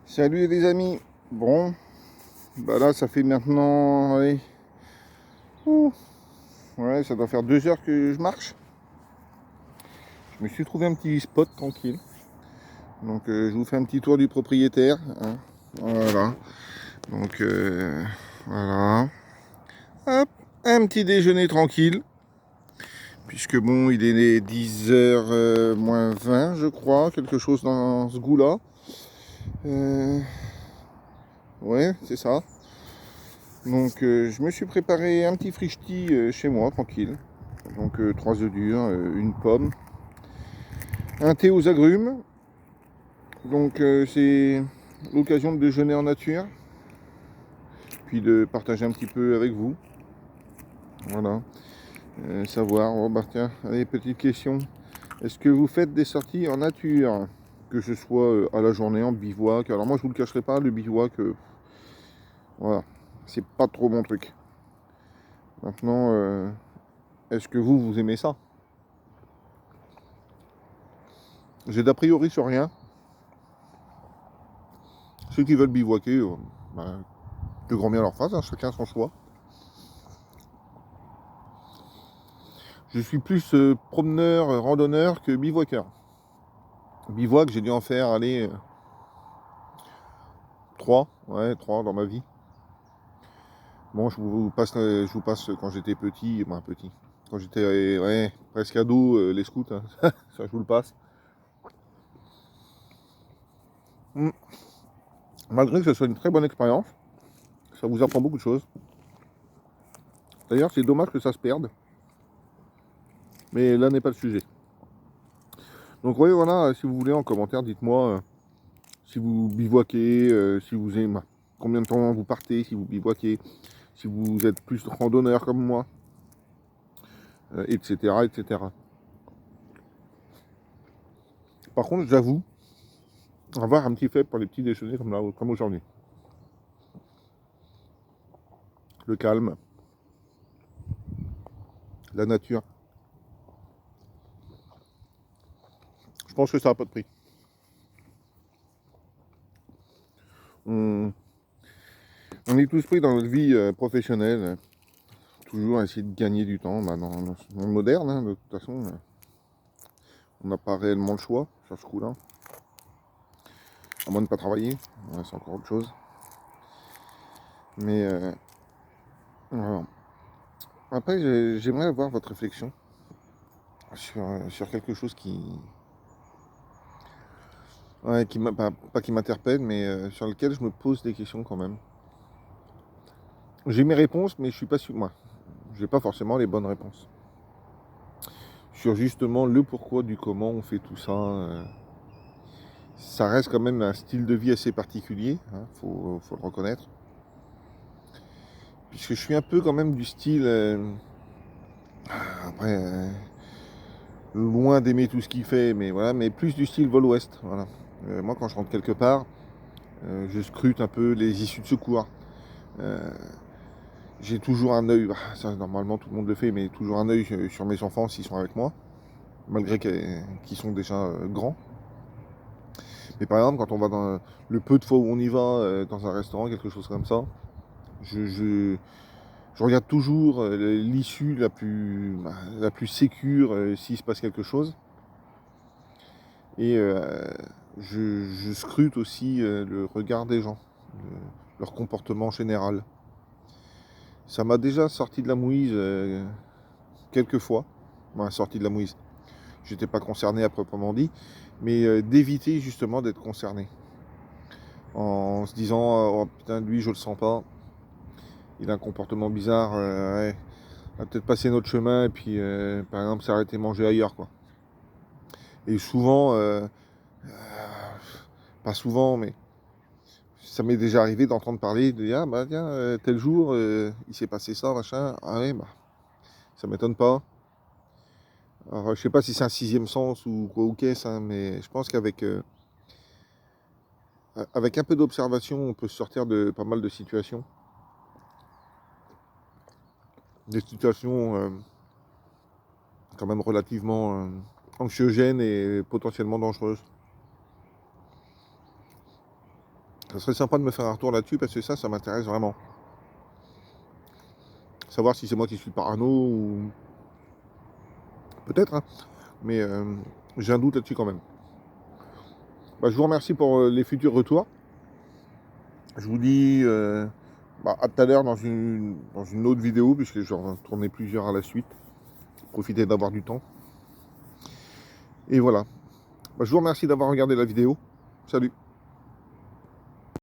Salut les amis. Bon, bah là ça fait maintenant, allez, ouais, ça doit faire 2 heures que je marche. Je me suis trouvé un petit spot tranquille. Donc je vous fais un petit tour du propriétaire, hein. Voilà. Donc voilà. Hop, un petit déjeuner tranquille. Puisque bon, il est 10h moins 20 je crois, quelque chose dans ce goût-là. Euh, ouais, c'est ça. Donc je me suis préparé un petit frichti chez moi, tranquille. Donc 3 œufs durs, une pomme, un thé aux agrumes. Donc c'est l'occasion de déjeuner en nature, puis de partager un petit peu avec vous. Voilà. Savoir, oh bah tiens, allez, petite question. Est-ce que vous faites des sorties en nature? Que ce soit à la journée, en bivouac. Alors moi je vous le cacherai pas, le bivouac, voilà, c'est pas trop mon truc. Maintenant, est-ce que vous aimez ça? J'ai d'a priori sur rien. Ceux qui veulent bivouaquer, bah, que grand bien leur fasse, hein, chacun son choix. Je suis plus promeneur, randonneur que bivouaqueur. Bivouac, j'ai dû en faire, aller 3, ouais, 3 dans ma vie. Bon, je vous passe quand j'étais petit, ben petit. Quand j'étais ouais, presque ado, les scouts, hein. Ça je vous le passe. Mm. Malgré que ce soit une très bonne expérience, ça vous apprend beaucoup de choses. D'ailleurs, c'est dommage que ça se perde, mais là n'est pas le sujet. Donc oui, voilà, si vous voulez en commentaire, dites-moi si vous bivouaquez, si vous aimez, combien de temps vous partez, si vous bivouaquez, si vous êtes plus randonneur comme moi, etc., etc. Par contre, j'avoue avoir un petit fait pour les petits déjeuners comme, là, comme aujourd'hui. Le calme, la nature. Je pense que ça n'a pas de prix. On, on est tous pris dans notre vie professionnelle, toujours à essayer de gagner du temps. Bah, dans ce monde moderne, hein, de toute façon, on n'a pas réellement le choix sur ce coup-là. À moins de ne pas travailler, ouais, c'est encore autre chose. Mais voilà. Après, j'aimerais avoir votre réflexion sur quelque chose ouais, pas qui m'interpelle, mais sur lequel je me pose des questions quand même. J'ai mes réponses, mais je suis pas sûr. Moi, j'ai pas forcément les bonnes réponses. Sur justement le pourquoi du comment on fait tout ça. Ça reste quand même un style de vie assez particulier, hein, faut le reconnaître. Puisque je suis un peu quand même du style. Après, loin d'aimer tout ce qu'il fait, mais voilà, mais plus du style vol-ouest. Voilà. Moi, quand je rentre quelque part, je scrute un peu les issues de secours. Euh, j'ai toujours un œil, ça normalement tout le monde le fait, mais toujours un œil sur mes enfants s'ils sont avec moi, malgré qu'ils sont déjà grands. Mais par exemple, quand on va dans le peu de fois où on y va, dans un restaurant, quelque chose comme ça, je, je, je regarde toujours l'issue la plus sécure s'il se passe quelque chose. Et je scrute aussi le regard des gens, leur comportement général. Ça m'a déjà sorti de la mouise quelques fois. Bon, sorti de la mouise. J'étais pas concerné à proprement dit, mais d'éviter justement d'être concerné. En se disant, oh putain, lui je le sens pas, il a un comportement bizarre, ouais, on va peut-être passer notre chemin et puis par exemple s'arrêter manger ailleurs quoi. Et souvent, pas souvent, mais ça m'est déjà arrivé d'entendre parler, de dire, ah bah tiens, tel jour, il s'est passé ça, machin. Ah ouais, bah, ça m'étonne pas. Alors, je sais pas si c'est un sixième sens ou quoi ou qu'est-ce, hein, mais je pense qu'avec avec un peu d'observation, on peut sortir de pas mal de situations. Des situations quand même relativement anxiogènes et potentiellement dangereuses. Ça serait sympa de me faire un retour là-dessus parce que ça m'intéresse vraiment. Savoir si c'est moi qui suis parano ou... Peut-être, hein, mais j'ai un doute là-dessus quand même. Bah, je vous remercie pour les futurs retours. Je vous dis à tout à l'heure dans une autre vidéo, puisque je vais en tourner plusieurs à la suite. Profitez d'avoir du temps. Et voilà. Bah, je vous remercie d'avoir regardé la vidéo. Salut.